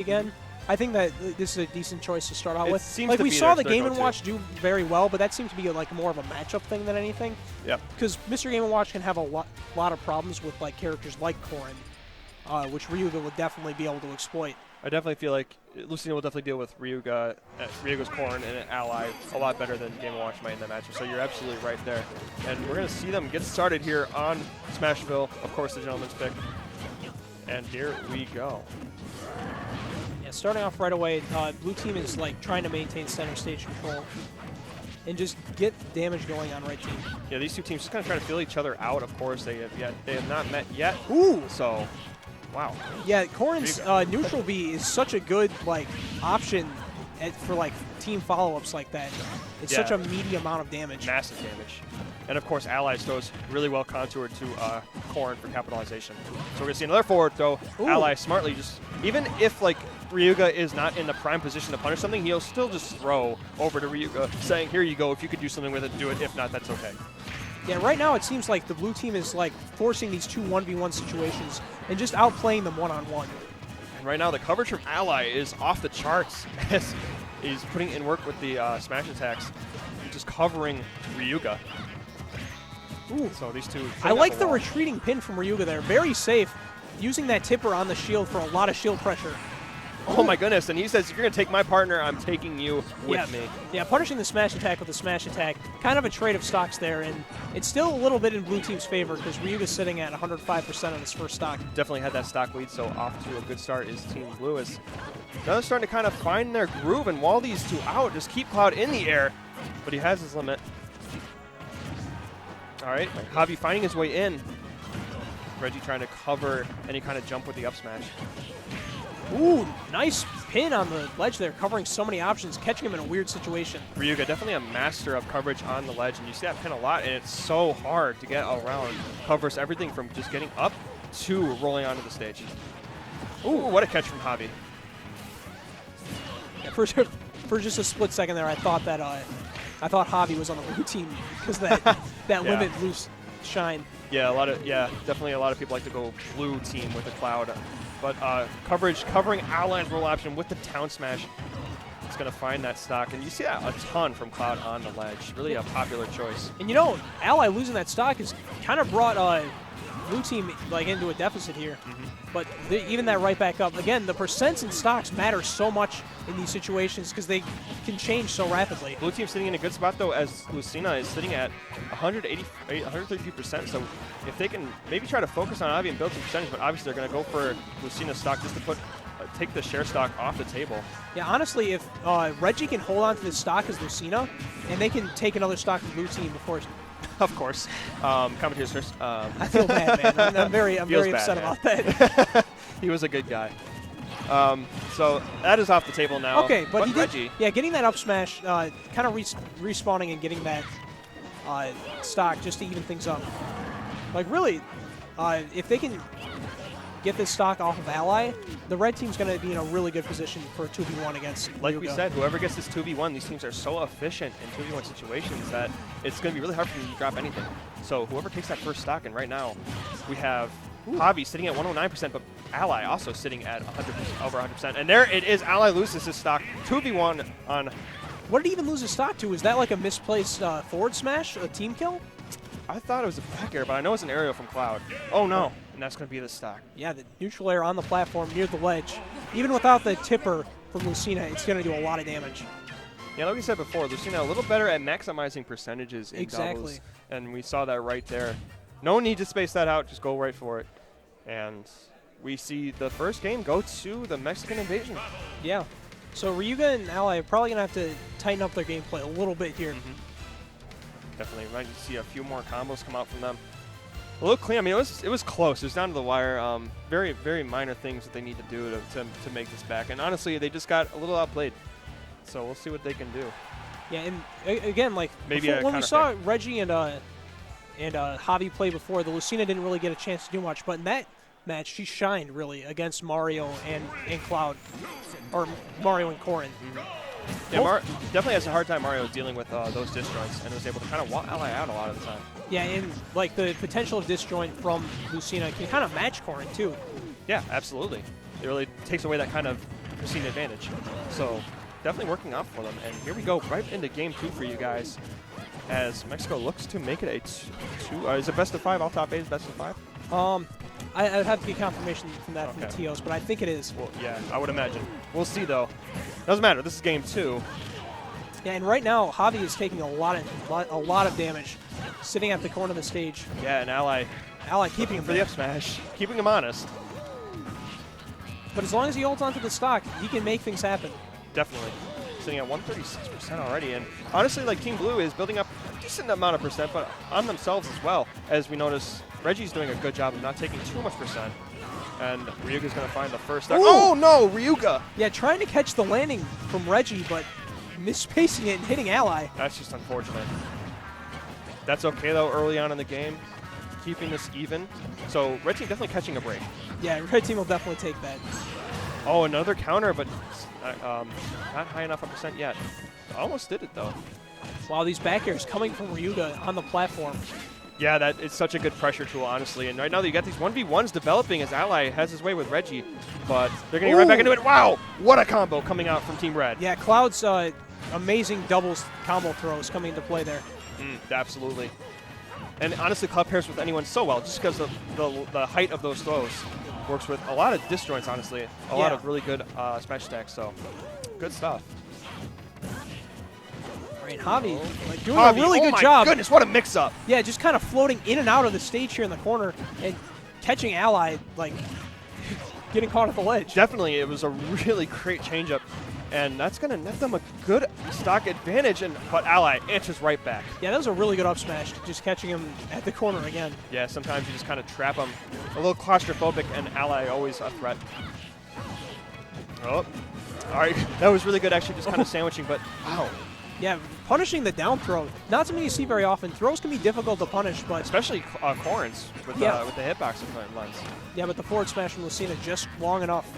again. I think that this is a decent choice to start out with. Seems like to we be saw the their Game & go-to. Watch do very well, but that seems to be like more of a matchup thing than anything. Yeah. Because Mr. Game & Watch can have a lot of problems with like characters like Corrin, which Ryuga would definitely be able to exploit. I definitely feel like Lucina will definitely deal with Ryuga, Ryuga's Corrin and an ally a lot better than Game & Watch might in that matchup. So you're absolutely right there. And we're going to see them get started here on Smashville. Of course, the gentleman's pick. And here we go. Yeah, starting off right away, blue team is like trying to maintain center stage control and just get damage going on red team. Yeah, these two teams just kind of trying to feel each other out. Of course, they have not met yet. Ooh! So, wow. Yeah, Corrin's neutral B is such a good like option for like team follow-ups like that. It's such a meaty amount of damage. Massive damage. And of course, Allies goes really well contoured to Corrin for capitalization. So we're going to see another forward throw. Ooh. Ally smartly just, even if like Ryuga is not in the prime position to punish something, he'll still just throw over to Ryuga saying, here you go, if you could do something with it, do it. If not, that's okay. Yeah, right now it seems like the blue team is like forcing these two 1v1 situations and just outplaying them one-on-one. And right now the coverage from Ally is off the charts as he's putting in work with the smash attacks, just covering Ryuga. Ooh. So these two. I like the retreating pin from Ryuga there. Very safe, using that tipper on the shield for a lot of shield pressure. Oh my goodness, and he says, if you're going to take my partner, I'm taking you with me. Yeah, punishing the smash attack with the smash attack. Kind of a trade of stocks there, and it's still a little bit in blue team's favor because Ryuga's sitting at 105% on his first stock. Definitely had that stock lead, so off to a good start is Team Blue. As now they're starting to kind of find their groove and wall these two out, just keep Cloud in the air, but he has his limit. All right, Javi finding his way in. Regi trying to cover any kind of jump with the up smash. Ooh, nice pin on the ledge there, covering so many options, catching him in a weird situation. Ryuga definitely a master of coverage on the ledge, and you see that pin a lot, and it's so hard to get around. Covers everything from just getting up to rolling onto the stage. Ooh, what a catch from Javi. Yeah, for just a split second there, I thought Javi was on the blue team because that that limit loose shine. Yeah, definitely a lot of people like to go blue team with the Cloud. But covering Allian's roll option with the Town Smash is going to find that stock. And you see that a ton from Cloud on the ledge. Really a popular choice. And you know, Ally losing that stock has kind of brought blue team like into a deficit here. But even that right back up. Again, the percents and stocks matter so much in these situations because they can change so rapidly. Blue team sitting in a good spot, though, as Lucina is sitting at 133%. So if they can maybe try to focus on Avi and build some percentage, but obviously they're going to go for Lucina's stock just to take the share stock off the table. Yeah, honestly, if Regi can hold on to this stock as Lucina, and they can take another stock from blue team before. Of course. Commentators first. I feel bad, man. I'm very upset about that. He was a good guy. So that is off the table now. Okay, but he did, Regi. yeah, getting that up smash, kind of respawning and getting that stock just to even things up. Like really, if they can get this stock off of Ally, the red team's going to be in a really good position for a 2v1 against Like Ryuga. we said, whoever gets this 2v1, these teams are so efficient in 2v1 situations that it's going to be really hard for them to drop anything. So whoever takes that first stock, and right now we have Javi sitting at 109%, but Ally also sitting at 100%, over 100%. And there it is, Ally loses his stock, 2v1 on... What did he even lose his stock to? Is that like a misplaced forward smash, a team kill? I thought it was a back air, but I know it's an aerial from Cloud. Oh no, and that's going to be the stock. Yeah, the neutral air on the platform near the ledge. Even without the tipper from Lucina, it's going to do a lot of damage. Yeah, like we said before, Lucina a little better at maximizing percentages in doubles. And we saw that right there. No need to space that out, just go right for it. And we see the first game go to the Mexican invasion. Yeah. So Ryuga and Ally are probably going to have to tighten up their gameplay a little bit here. Definitely might see a few more combos come out from them. A little clean. I mean, it was close. It was down to the wire. Very, very minor things that they need to do to make this back. And honestly, they just got a little outplayed. So we'll see what they can do. Yeah, and again, like maybe before, when we saw Regi and Javi play before, the Lucina didn't really get a chance to do much. But in that match, she shined really against Mario and Cloud, or Mario and Corrin. Yeah, definitely has a hard time, Mario, dealing with those disjoints, and was able to kind of walk Ally out a lot of the time. Yeah, and like the potential of disjoint from Lucina can kind of match Corrin too. Yeah, absolutely. It really takes away that kind of unforeseen advantage. So definitely working out for them. And here we go right into game 2 for you guys, as Mexico looks to make it a is it best of 5? All top 8 is best of 5? I'd have to get confirmation from that from the TOs, but I think it is. Well, yeah, I would imagine. We'll see, though. Doesn't matter. This is game 2. Yeah, and right now, Javi is taking a lot of damage, sitting at the corner of the stage. Yeah, and Ally keeping him for the up smash, keeping him honest. But as long as he holds onto the stock, he can make things happen. Definitely. Sitting at 136% already. And honestly, like, Team Blue is building up a decent amount of percent, but on themselves as well, as we notice Regi's doing a good job of not taking too much percent. And Ryuga's going to find the first stock. Oh, no, Ryuga! Yeah, trying to catch the landing from Regi, but misspacing it and hitting Ally. That's just unfortunate. That's okay, though, early on in the game, keeping this even. So Red Team definitely catching a break. Yeah, Red Team will definitely take that. Oh, another counter, but not high enough a percent yet. Almost did it, though. Wow, these back airs coming from Ryuga on the platform. Yeah, that it's such a good pressure tool, honestly. And right now you got these 1v1s developing as Ally has his way with Regi, but they're going to get right back into it. Wow, what a combo coming out from Team Red. Yeah, Cloud's amazing doubles combo throws coming into play there. Absolutely. And honestly, Cloud pairs with anyone so well just because of the height of those throws. Works with a lot of disjoints, honestly. A lot of really good smash stacks, so good stuff. Right, Javi doing a really good job. Oh my goodness, what a mix-up. Yeah, just kind of floating in and out of the stage here in the corner and catching Ally, like, getting caught at the ledge. Definitely, it was a really great change-up. And that's going to net them a good stock advantage, but Ally answers right back. Yeah, that was a really good up smash, just catching him at the corner again. Yeah, sometimes you just kind of trap him. A little claustrophobic, and Ally always a threat. Oh, all right. That was really good, actually, just kind of sandwiching, but wow. Yeah, punishing the down throw. Not something you see very often. Throws can be difficult to punish, but... Especially Corins with the hitbox lens. Yeah, but the forward smash from Lucina just long enough.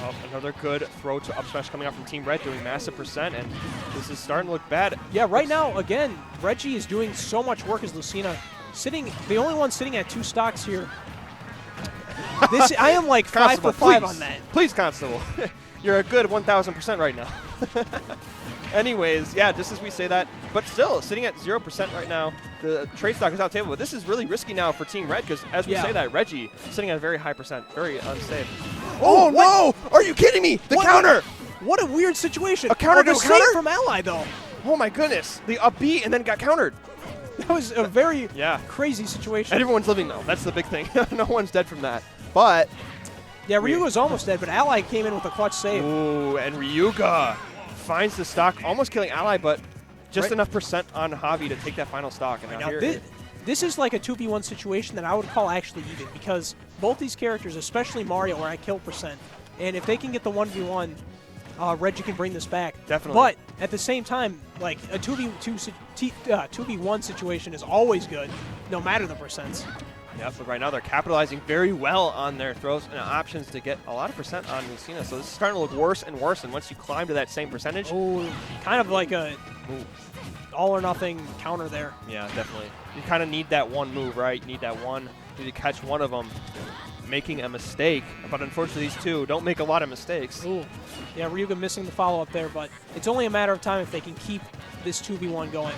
Oh, another good throw to up smash coming out from Team Red, doing massive percent, and this is starting to look bad. Yeah, right now, again, Regi is doing so much work as Lucina. The only one sitting at 2 stocks here. I am like 5 for 5 on that. Please, Constable. You're a good 1,000% right now. Anyways, yeah, just as we say that, but still sitting at 0% right now. The trade stock is out table, but this is really risky now for Team Red because as we say that, Regi sitting at a very high percent, very unsafe. Oh no! Are you kidding me? The counter! What a weird situation. A counter to a counter from Ally though. Oh my goodness! The up B and then got countered. That was a very crazy situation. And everyone's living though. That's the big thing. No one's dead from that. But yeah, Ryuga was almost dead, but Ally came in with a clutch save. Ooh, and Ryuga finds the stock, almost killing Ally, but just enough percent on Javi to take that final stock. And now this is like a 2v1 situation that I would call actually even, because both these characters, especially Mario, where I kill percent, and if they can get the 1v1, Regi can bring this back. Definitely. But at the same time, like a 2v1 situation is always good, no matter the percents. Yeah, but right now they're capitalizing very well on their throws and options to get a lot of percent on Lucina. So this is starting to look worse and worse. And once you climb to that same percentage, kind of like a all or nothing counter there. Yeah, definitely. You kind of need that one move, right? You need that one. You need to catch one of them making a mistake. But unfortunately, these two don't make a lot of mistakes. Ooh. Yeah, Ryuga missing the follow-up there, but it's only a matter of time if they can keep this 2v1 going.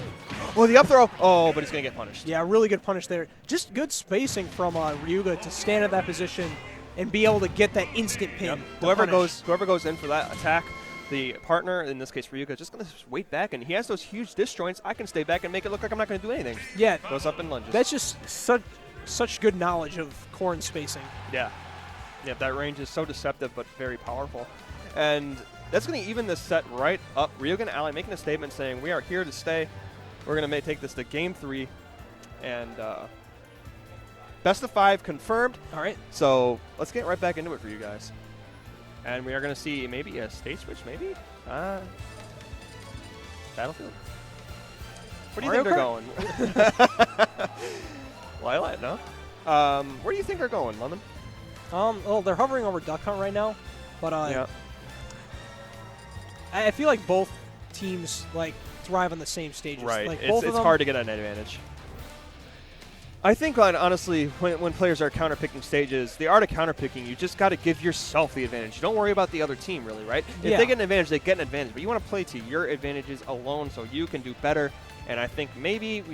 Oh, the up throw. Oh, but he's going to get punished. Yeah, really good punish there. Just good spacing from Ryuga to stand at that position and be able to get that instant pin. Yep. Whoever goes in for that attack, the partner, in this case Ryuga, just going to wait back, and he has those huge disjoints. I can stay back and make it look like I'm not going to do anything. Yeah. Goes up and lunges. That's just such good knowledge of Corrin spacing. Yeah. Yeah, that range is so deceptive but very powerful. And that's going to even this set right up. Ryuga and Ally making a statement saying, we are here to stay. We're going to take this to Game 3. And best of 5 confirmed. All right. So let's get right back into it for you guys. And we are going to see maybe a stage switch, maybe? Battlefield? Where do you think they're going? Lilac, no? Where do you think they're going, London? Well, they're hovering over Duck Hunt right now, but yeah. I feel like both teams like thrive on the same stages. Right. Like It's hard to get an advantage. I think, honestly, when players are counterpicking stages, the art of counterpicking, you just got to give yourself the advantage. You don't worry about the other team, really, right? If they get an advantage, they get an advantage. But you want to play to your advantages alone so you can do better. And I think maybe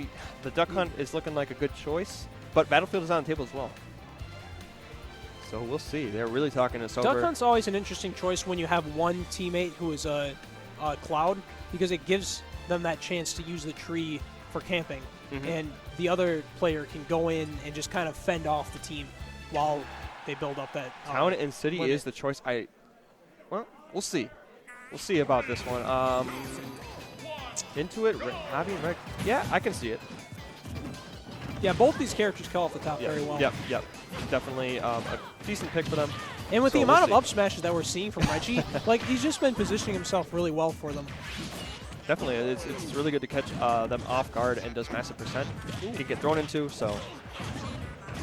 the Duck Hunt is looking like a good choice. But Battlefield is on the table as well. So we'll see. They're really talking us over. Duck Hunt's always an interesting choice when you have one teammate who is a Cloud, because it gives them that chance to use the tree for camping. And the other player can go in and just kind of fend off the team while they build up that Town and City limit. is the choice. Well, we'll see. We'll see about this one. Into it, Javi and Reg. Yeah, I can see it. Yeah, both these characters kill off the top very well. Yep. Definitely a decent pick for them. And with the amount of up smashes that we're seeing from Regi, like, he's just been positioning himself really well for them. Definitely, it's really good to catch them off guard and does massive percent. He can get thrown into, so.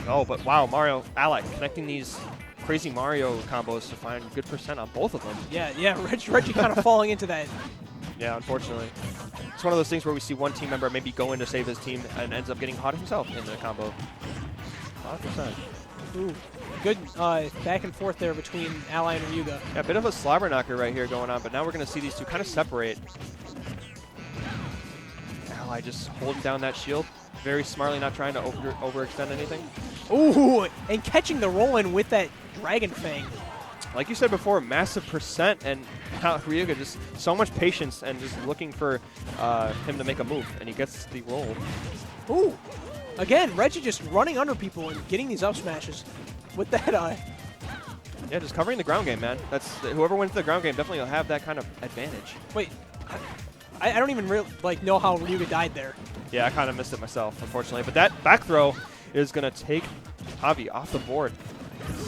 Oh, but wow, Mario, Ally, connecting these crazy Mario combos to find good percent on both of them. Yeah, Regi kind of falling into that. Yeah, unfortunately. It's one of those things where we see one team member maybe go in to save his team and ends up getting caught himself in the combo. 100%. Ooh, good back and forth there between Ally and Ryuga. Yeah, a bit of a slobber knocker right here going on, but now we're going to see these two kind of separate. Ally just holding down that shield. Very smartly, not trying to overextend anything. Ooh, and catching the roll-in with that Dragon Fang. Like you said before, massive percent, and Ryuga just so much patience and just looking for him to make a move, and he gets the roll. Ooh, again, Regi just running under people and getting these up smashes with that. Yeah, just covering the ground game, man. That's whoever wins the ground game definitely will have that kind of advantage. Wait, I don't even know how Ryuga died there. Yeah, I kind of missed it myself, unfortunately. But that back throw is going to take Javi off the board.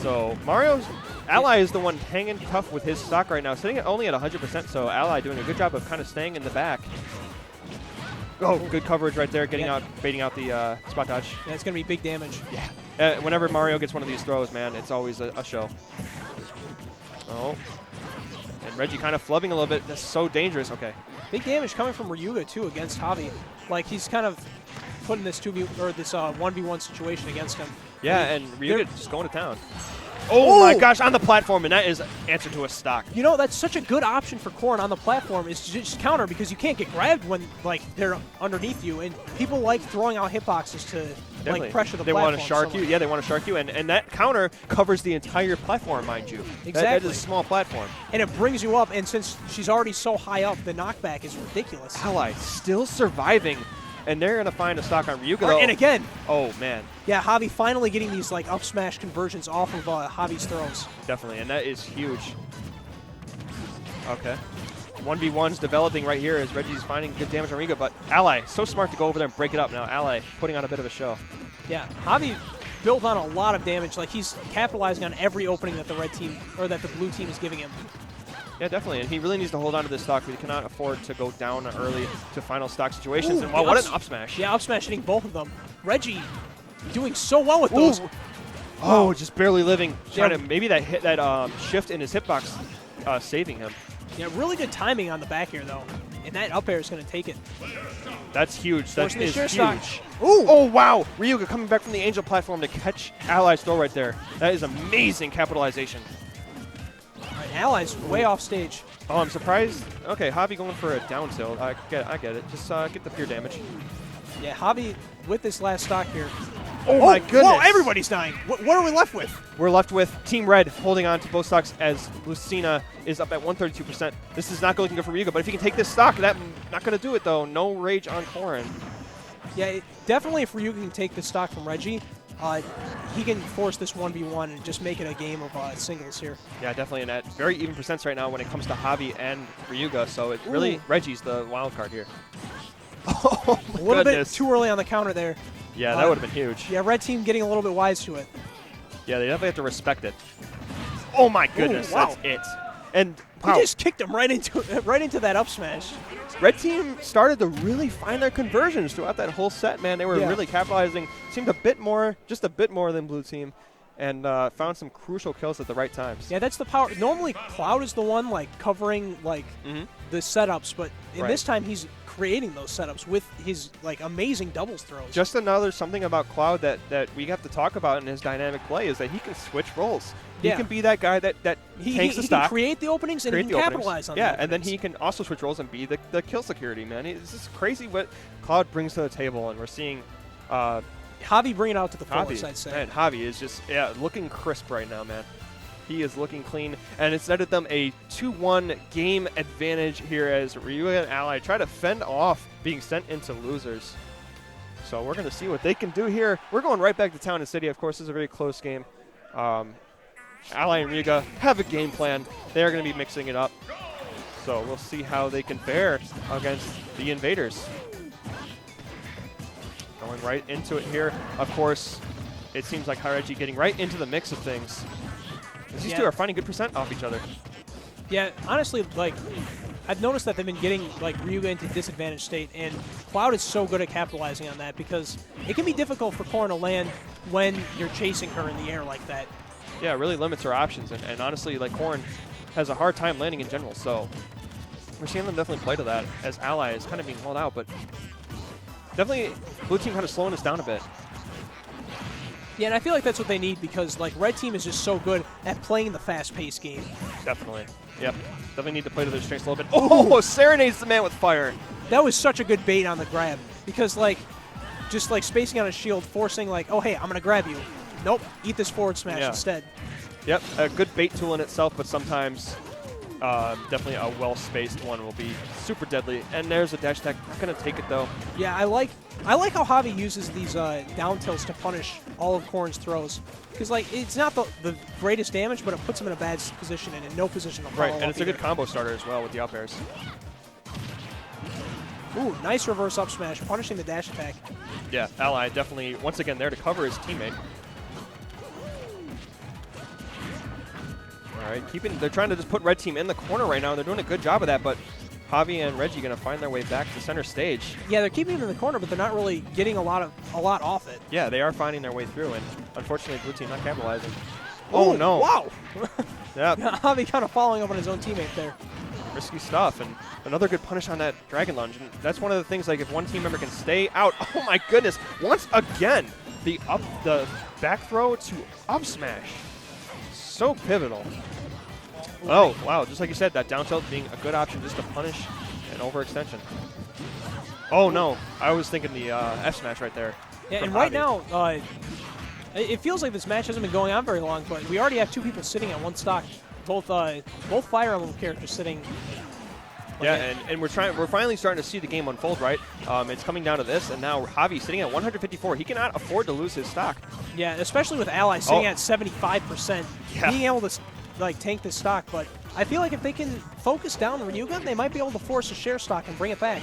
So Mario's Ally is the one hanging tough with his stock right now, sitting only at 100%. So Ally doing a good job of kind of staying in the back. Oh, good coverage right there, getting out, baiting out the spot dodge. Yeah, it's going to be big damage. Yeah. Whenever Mario gets one of these throws, man, it's always a show. Oh. And Regi kind of flubbing a little bit. That's so dangerous. Okay. Big damage coming from Ryuga, too, against Javi. Like, he's kind of putting this 1v1 situation against him. Yeah, and Ryuga just going to town. Oh my gosh, on the platform, and that is answer to a stock. You know, that's such a good option for Corrin on the platform is to just counter, because you can't get grabbed when, like, they're underneath you, and people like throwing out hitboxes to like pressure the platform. They want to shark you. Yeah, they want to shark you, and that counter covers the entire platform, mind you. Exactly. That is a small platform. And it brings you up, and since she's already so high up, the knockback is ridiculous. Ally still surviving, and they're going to find a stock on Ryuga, though. And again. Oh, man. Yeah, Javi finally getting these like up smash conversions off of Javi's throws. Definitely, and that is huge. Okay. 1v1's developing right here as Regi's finding good damage on Ryuga, but Ally, so smart to go over there and break it up. Now Ally putting on a bit of a show. Yeah, Javi built on a lot of damage. Like, he's capitalizing on every opening that the red team, or that the blue team is giving him. Yeah, definitely, and he really needs to hold on to this stock. We cannot afford to go down early to final stock situations. Ooh, and wow, what an up smash. Yeah, up smash hitting both of them. Regi doing so well with those. Oh, just barely living. Trying to, maybe that shift in his hitbox saving him. Yeah, really good timing on the back air, though. And that up air is going to take it. That's huge. That is huge. Ooh. Oh, wow. Ryuga coming back from the Angel platform to catch Ally's throw right there. That is amazing capitalization. All right, Ally's way off stage. Oh, I'm surprised. Okay, Javi going for a down tilt. I get it. Just get the pure damage. Yeah, Javi with this last stock here. Oh my goodness. Whoa, everybody's dying. What are we left with? We're left with Team Red holding on to both stocks as Lucina is up at 132%. This is not looking good for Ryuga, but if he can take this stock, that's not going to do it, though. No rage on Corrin. Yeah, definitely if Ryuga can take this stock from Regi, he can force this 1v1 and just make it a game of singles here. Yeah, definitely, and at very even percents right now when it comes to Javi and Ryuga, so it really, Regi's the wild card here. Oh, my a little bit too early on the counter there. Yeah, that would have been huge. Yeah, red team getting a little bit wise to it. Yeah, they definitely have to respect it. Oh my goodness, wow. That's it. And he just kicked him right into that up smash. Red team started to really find their conversions throughout that whole set, man. They were really capitalizing. Seemed a bit more, just a bit more than blue team. and found some crucial kills at the right times. Yeah, that's the power. Normally, Cloud is the one like covering like the setups, but in this time he's creating those setups with his like amazing doubles throws. Just another something about Cloud that we have to talk about in his dynamic play is that he can switch roles. He can be that guy that takes the stock. He can create the openings and he can capitalize on them. Yeah, and then he can also switch roles and be the kill security, man. It's just crazy what Cloud brings to the table, and we're seeing Javi bringing it out to the fullest, I'd say. Man, Javi is just looking crisp right now, man. He is looking clean, and it's netted them a 2-1 game advantage here as Ryuga and Ally try to fend off being sent into losers. So we're going to see what they can do here. We're going right back to Town and City. Of course, this is a very close game. Ally and Ryuga have a game plan. They're going to be mixing it up. So we'll see how they can fare against the Invaders. Going right into it here. Of course, it seems like Javi Regi getting right into the mix of things. These two are finding good percent off each other. Yeah, honestly, like, I've noticed that they've been getting, like, Ryuga into disadvantaged state, and Cloud is so good at capitalizing on that because it can be difficult for Corrin to land when you're chasing her in the air like that. Yeah, it really limits her options, and honestly, like, Corrin has a hard time landing in general, so we're seeing them definitely play to that as Ally is kind of being hauled out, but definitely blue team kind of slowing us down a bit. Yeah, and I feel like that's what they need because, like, red team is just so good at playing the fast-paced game. Definitely. Yep. Definitely need to play to their strengths a little bit. Oh, serenades the man with fire. That was such a good bait on the grab because, like, just, like, spacing on a shield, forcing, like, oh, hey, I'm going to grab you. Nope, eat this forward smash instead. Yep, a good bait tool in itself, but sometimes definitely a well-spaced one will be super deadly. And there's a dash attack. Not going to take it, though. Yeah, I like how Javi uses these down tilts to punish all of Corrin's throws. Because, like, it's not the greatest damage, but it puts him in a bad position and in no position to follow Right, and it's a good combo starter as well with the up airs. Ooh, nice reverse up smash, punishing the dash attack. Yeah, Ally definitely, once again, there to cover his teammate. All right, they're trying to just put red team in the corner right now. They're doing a good job of that, but Javi and Regi going to find their way back to center stage. Yeah, they're keeping him in the corner, but they're not really getting a lot off it. Yeah, they are finding their way through, and unfortunately, blue team not capitalizing. Oh, no. Wow. Yeah. Javi kind of following up on his own teammate there. Risky stuff, and another good punish on that Dragon Lunge. And that's one of the things, like, if one team member can stay out. Oh, my goodness. Once again, the back throw to up smash. So pivotal. Oh, wow. Just like you said, that down tilt being a good option just to punish an overextension. Oh, no. I was thinking the F smash right there. Yeah, and right now, it feels like this match hasn't been going on very long, but we already have two people sitting at one stock. Both Fire Emblem characters sitting. Yeah, and we're finally starting to see the game unfold, right? It's coming down to this, and now Javi sitting at 154. He cannot afford to lose his stock. Yeah, especially with Ally sitting at 75%. Yeah. Being able to, like, tank this stock, but I feel like if they can focus down Ryuga, they might be able to force a share stock and bring it back.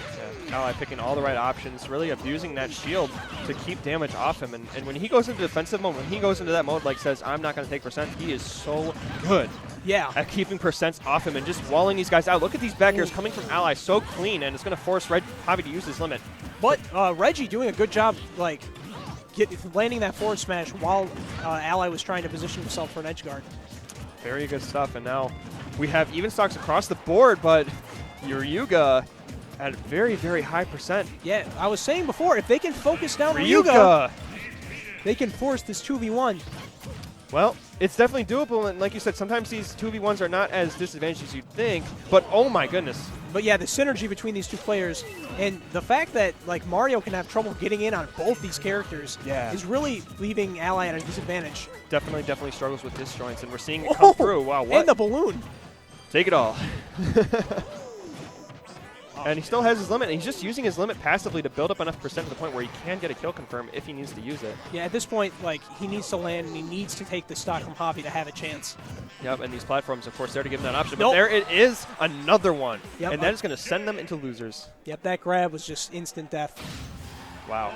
Yeah, Ally picking all the right options, really abusing that shield to keep damage off him. And when he goes into defensive mode, when he goes into that mode, like says, I'm not going to take percent, he is so good. Yeah. At keeping percents off him and just walling these guys out. Look at these back airs coming from Ally so clean, and it's going to force Javi to use his limit. But Regi doing a good job, like, landing that forward smash while Ally was trying to position himself for an edge guard. Very good stuff, and now we have even stocks across the board, but Ryuga at very, very high percent. Yeah, I was saying before, if they can focus down Ryuga, they can force this 2v1. Well, it's definitely doable, and like you said, sometimes these 2v1s are not as disadvantaged as you'd think, but oh my goodness. But yeah, the synergy between these two players, and the fact that, like, Mario can have trouble getting in on both these characters is really leaving Ally at a disadvantage. Definitely struggles with disjoints, and we're seeing it come through. Wow, what? And the balloon. Take it all. And he still has his limit, and he's just using his limit passively to build up enough percent to the point where he can get a kill confirm if he needs to use it. Yeah, at this point, like, he needs to land, and he needs to take the stock from Javi to have a chance. Yep, and these platforms, of course, there to give him that option. But there it is, another one. Yep. And that is going to send them into losers. Yep, that grab was just instant death. Wow.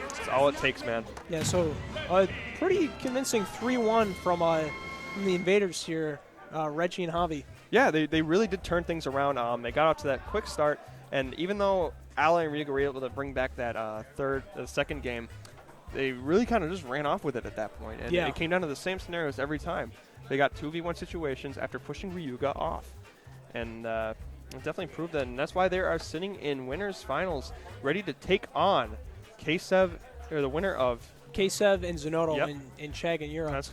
That's all it takes, man. Yeah, so pretty convincing 3-1 from the Invaders here, Regi and Javi. Yeah, they really did turn things around. They got off to that quick start, and even though Ally and Ryuga were able to bring back that second game, they really kind of just ran off with it at that point. And Yeah. it came down to the same scenarios every time. They got 2v1 situations after pushing Ryuga off. And it definitely proved that. And that's why they are sitting in winners finals, ready to take on K7, or the winner of K7 and Zanotto Yep. in Chag and Euro. That's